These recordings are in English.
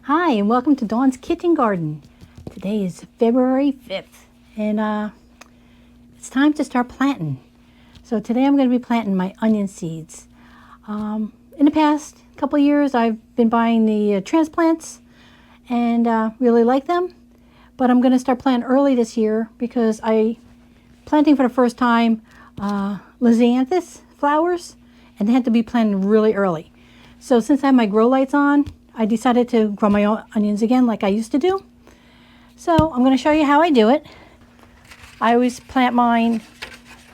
Hi, and welcome to Dawn's Kitchen Garden. Today is February 5th, and it's time to start planting. So today I'm going to be planting my onion seeds. In the past couple of years, I've been buying the transplants and really like them. But I'm going to start planting early this year because I'm planting for the first time lisianthus flowers, and they had to be planted really early. So since I have my grow lights on, I decided to grow my own onions again like I used to do. So I'm going to show you how I do it. I always plant mine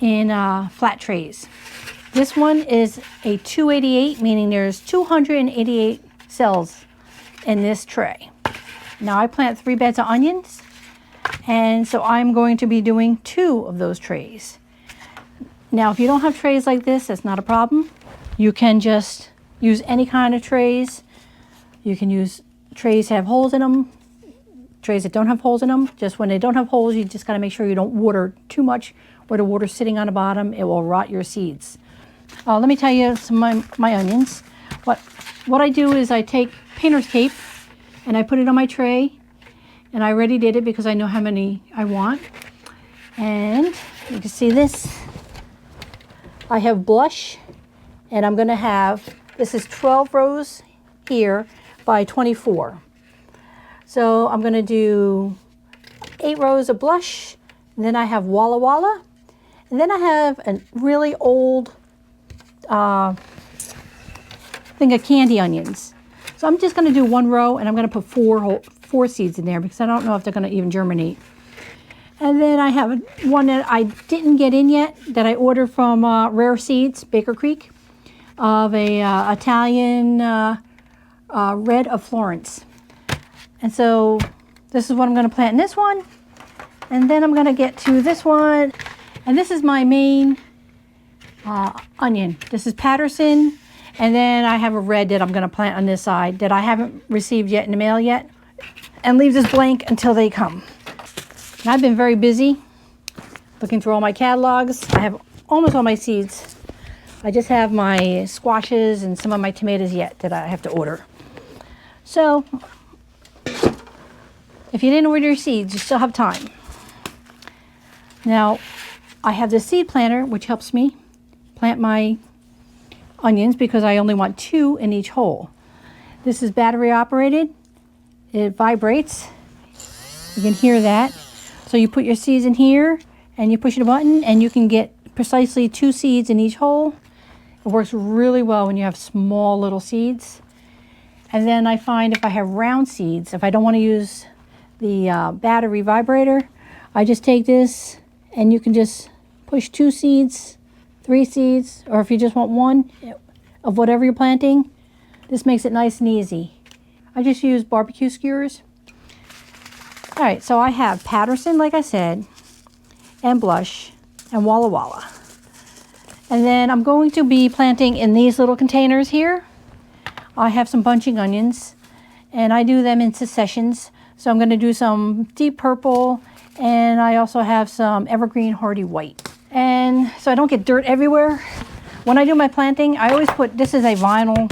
in flat trays. This one is a 288, meaning there's 288 cells in this tray. Now I plant 3 beds of onions, and so I'm going to be doing 2 of those trays. Now if you don't have trays like this, that's not a problem. You can just use any kind of trays. You can use trays that have holes in them, trays that don't have holes in them. Just when they don't have holes, you just got to make sure you don't water too much. Where the water's sitting on the bottom, it will rot your seeds. Let me tell you some of my onions. What I do is I take painter's tape and I put it on my tray, and I already did it because I know how many I want. And you can see this. I have blush, and I'm going to have, this is 12 rows here by 24. So I'm going to do 8 rows of blush, and then I have Walla Walla, and then I have a really old thing of candy onions. So I'm just going to do 1 row, and I'm going to put 4 seeds in there because I don't know if they're going to even germinate. And then I have one that I didn't get in yet that I ordered from Rare Seeds, Baker Creek, of a Italian Red of Florence. And so this is what I'm going to plant in this one, and then I'm going to get to this one, and this is my main onion. This is Patterson, and then I have a red that I'm going to plant on this side that I haven't received yet in the mail yet, and leave this blank until they come. And I've been very busy looking through all my catalogs. I have almost all my seeds. I just have my squashes and some of my tomatoes yet that I have to order. So, if you didn't order your seeds, you still have time. Now, I have this seed planter, which helps me plant my onions because I only want 2 in each hole. This is battery operated. It vibrates. You can hear that. So you put your seeds in here, and you push the button, and you can get precisely 2 seeds in each hole. It works really well when you have small little seeds. And then I find if I have round seeds, if I don't want to use the battery vibrator, I just take this, and you can just push 2 seeds, 3 seeds, or if you just want 1 of whatever you're planting, this makes it nice and easy. I just use barbecue skewers. All right, so I have Patterson, like I said, and blush, and Walla Walla. And then I'm going to be planting in these little containers here. I have some bunching onions, and I do them in successions. So I'm going to do some deep purple, and I also have some evergreen hardy white. And so I don't get dirt everywhere. When I do my planting, I always put, this is a vinyl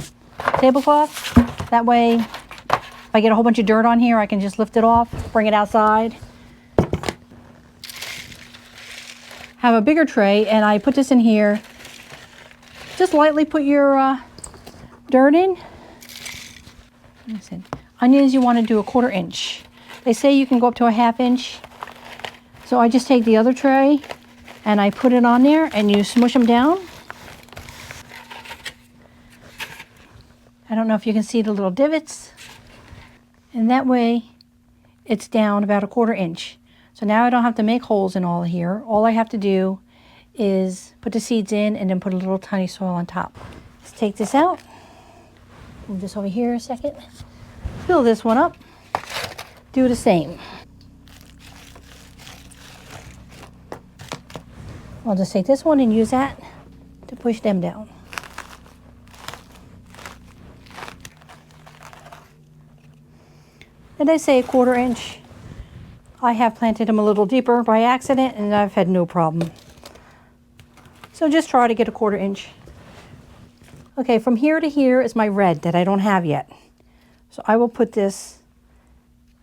tablecloth. That way, if I get a whole bunch of dirt on here, I can just lift it off, bring it outside. Have a bigger tray, and I put this in here. Just lightly put your dirt in. Listen, onions you want to do 1/4 inch. They say you can go up to a 1/2 inch. So I just take the other tray and I put it on there, and you smush them down. I don't know if you can see the little divots. And that way it's down about 1/4 inch. So now I don't have to make holes in all here. All I have to do is put the seeds in and then put a little tiny soil on top. Let's take this out. Move this over here a second. Fill this one up. Do the same. I'll just take this one and use that to push them down. And I say 1/4 inch. I have planted them a little deeper by accident, and I've had no problem. So just try to get 1/4 inch. Okay, from here to here is my red that I don't have yet. So I will put this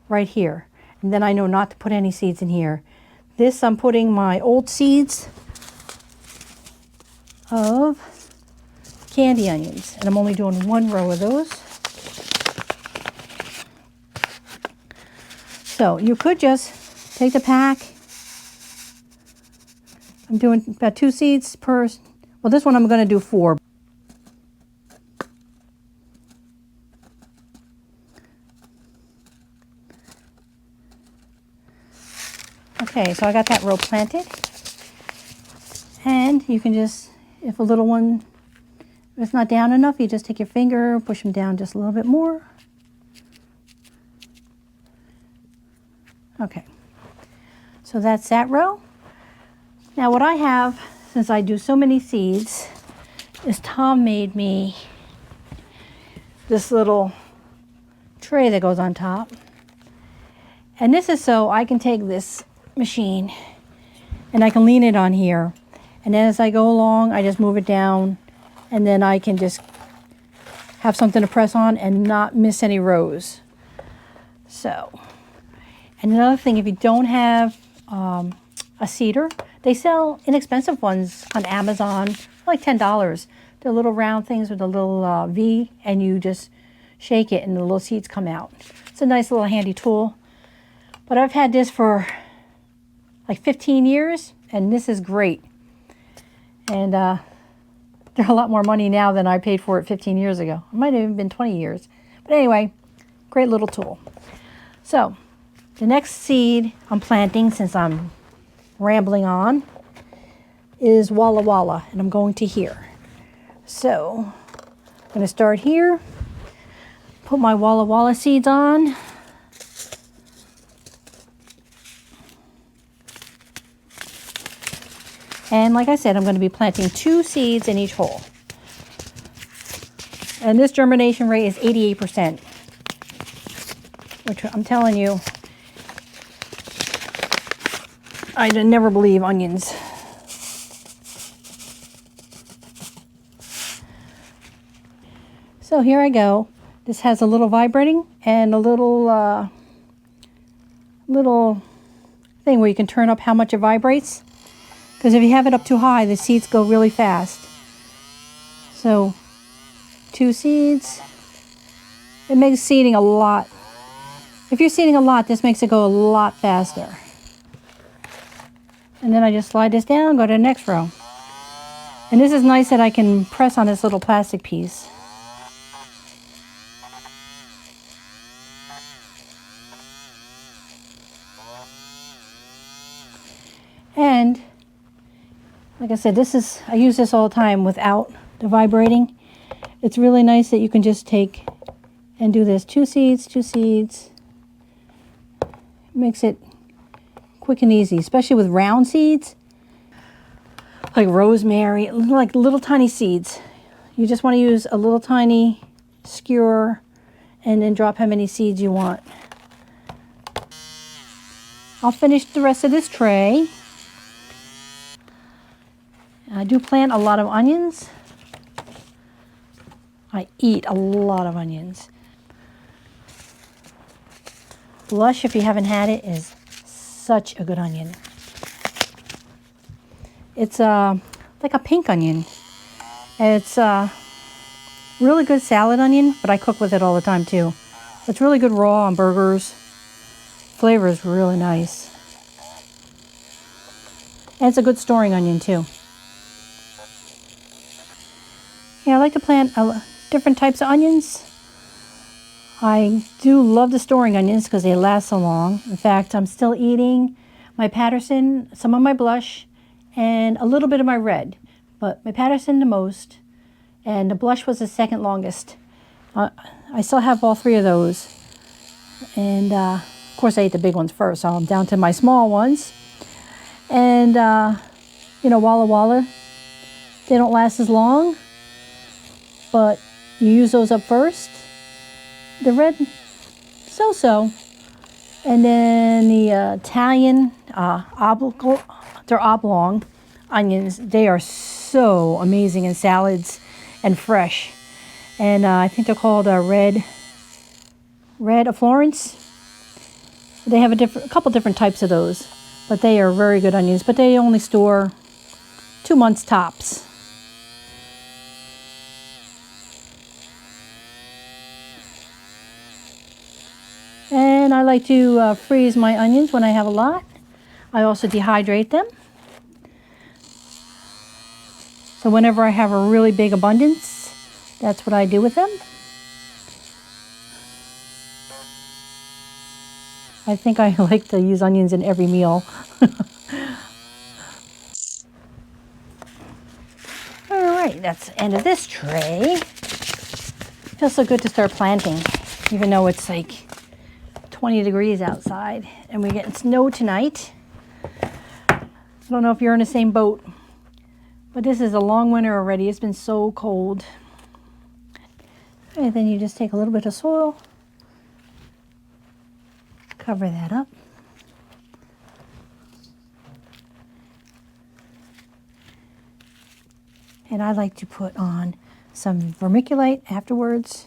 right here. And then I know not to put any seeds in here. This, I'm putting my old seeds of candy onions. And I'm only doing 1 row of those. So you could just take the pack. I'm doing about 2 seeds per, well, this one I'm going to do 4. Okay, so I got that row planted. And you can just, if a little one is not down enough, you just take your finger, push them down just a little bit more. Okay, so that's that row. Now what I have, since I do so many seeds, is Tom made me this little tray that goes on top. And this is so I can take this machine and I can lean it on here. And then as I go along, I just move it down and then I can just have something to press on and not miss any rows. So, and another thing, if you don't have a seeder, they sell inexpensive ones on Amazon for like $10. They're little round things with a little V, and you just shake it and the little seeds come out. It's a nice little handy tool. But I've had this for like 15 years, and this is great. And they're a lot more money now than I paid for it 15 years ago. It might have even been 20 years. But anyway, great little tool. So the next seed I'm planting, since I'm rambling on, is Walla Walla, and I'm going to here. So I'm going to start here, put my Walla Walla seeds on. And like I said, I'm going to be planting 2 seeds in each hole. And this germination rate is 88%, which I'm telling you, I never believe onions. So here I go. This has a little vibrating and a little little thing where you can turn up how much it vibrates. Because if you have it up too high, the seeds go really fast. So 2 seeds. It makes seeding a lot. If you're seeding a lot, this makes it go a lot faster. And then I just slide this down, go to the next row. And this is nice that I can press on this little plastic piece. And like I said, I use this all the time without the vibrating. It's really nice that you can just take and do this. 2 seeds, 2 seeds. Makes it quick and easy, especially with round seeds like rosemary, like little tiny seeds. You just want to use a little tiny skewer and then drop how many seeds you want. I'll finish the rest of this tray. I do plant a lot of onions. I eat a lot of onions. Lush, if you haven't had it, is such a good onion. It's like a pink onion. It's really good salad onion, but I cook with it all the time too. It's really good raw on burgers. Flavor is really nice. And it's a good storing onion too. Yeah, I like to plant different types of onions. I do love the storing onions because they last so long. In fact, I'm still eating my Patterson, some of my blush, and a little bit of my red. But my Patterson the most, and the blush was the second longest. I still have all 3 of those. And of course I ate the big ones first, so I'm down to my small ones. And you know, Walla Walla, they don't last as long. But you use those up first. The red, so-so. And then the Italian they're oblong onions. They are so amazing in salads and fresh. And I think they're called red red of Florence. They have a couple different types of those, but they are very good onions, but they only store 2 months tops. And I like to freeze my onions when I have a lot. I also dehydrate them. So whenever I have a really big abundance, that's what I do with them. I think I like to use onions in every meal. All right, that's the end of this tray. Feels so good to start planting, even though it's like 20 degrees outside and we're getting snow tonight. I don't know if you're in the same boat, but this is a long winter already. It's been so cold. And then you just take a little bit of soil, cover that up. And I like to put on some vermiculite afterwards.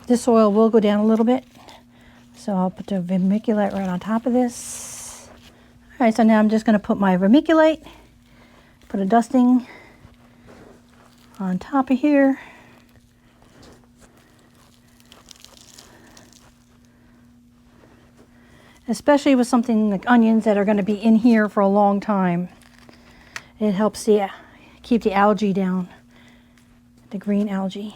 This soil will go down a little bit, so I'll put the vermiculite right on top of this. All right, so now I'm just going to put my vermiculite, put a dusting on top of here. Especially with something like onions that are going to be in here for a long time. It helps keep the algae down, the green algae.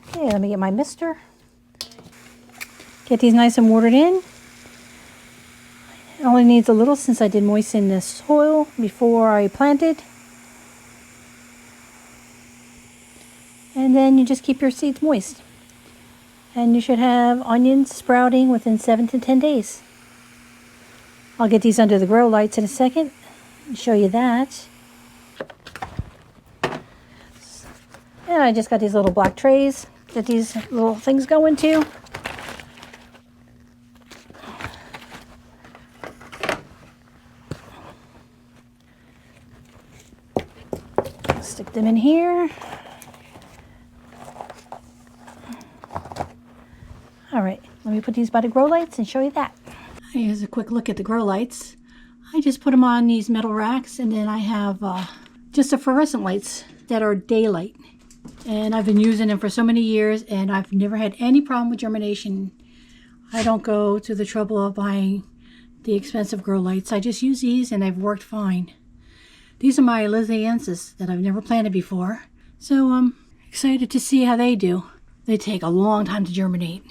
Okay, let me get my mister. Get these nice and watered in. It only needs a little since I did moisten the soil before I planted. And then you just keep your seeds moist. And you should have onions sprouting within 7 to 10 days. I'll get these under the grow lights in a second and show you that. And I just got these little black trays that these little things go into. Stick them in here. All right, let me put these by the grow lights and show you that. Here's a quick look at the grow lights. I just put them on these metal racks, and then I have just the fluorescent lights that are daylight. And I've been using them for so many years, and I've never had any problem with germination. I don't go to the trouble of buying the expensive grow lights. I just use these, and they've worked fine. These are my Lisiensis that I've never planted before, so I'm excited to see how they do. They take a long time to germinate.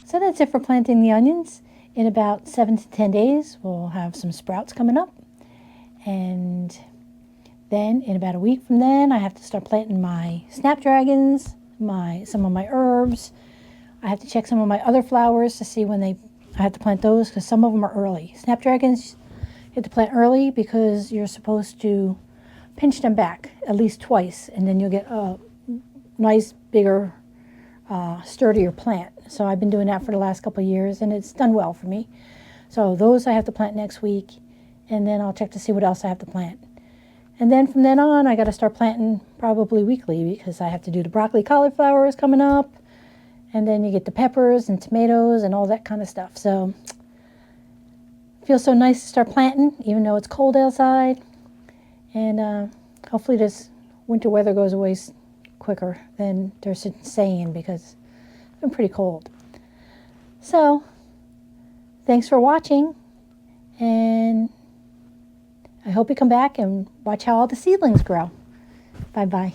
So that's it for planting the onions. In about 7 to 10 days, we'll have some sprouts coming up. And then in about a week from then, I have to start planting my snapdragons, some of my herbs. I have to check some of my other flowers to see when I have to plant those, because some of them are early. Snapdragons, you have to plant early because you're supposed to pinch them back at least twice, and then you'll get a nice, bigger, sturdier plant. So I've been doing that for the last couple of years, and it's done well for me. So those I have to plant next week, and then I'll check to see what else I have to plant. And then from then on, I got to start planting probably weekly, because I have to do the broccoli cauliflowers coming up, and then you get the peppers and tomatoes and all that kind of stuff. So it feels so nice to start planting, even though it's cold outside. And hopefully this winter weather goes away quicker than they're saying, because it's been pretty cold. So thanks for watching, and I hope you come back and watch how all the seedlings grow. Bye-bye.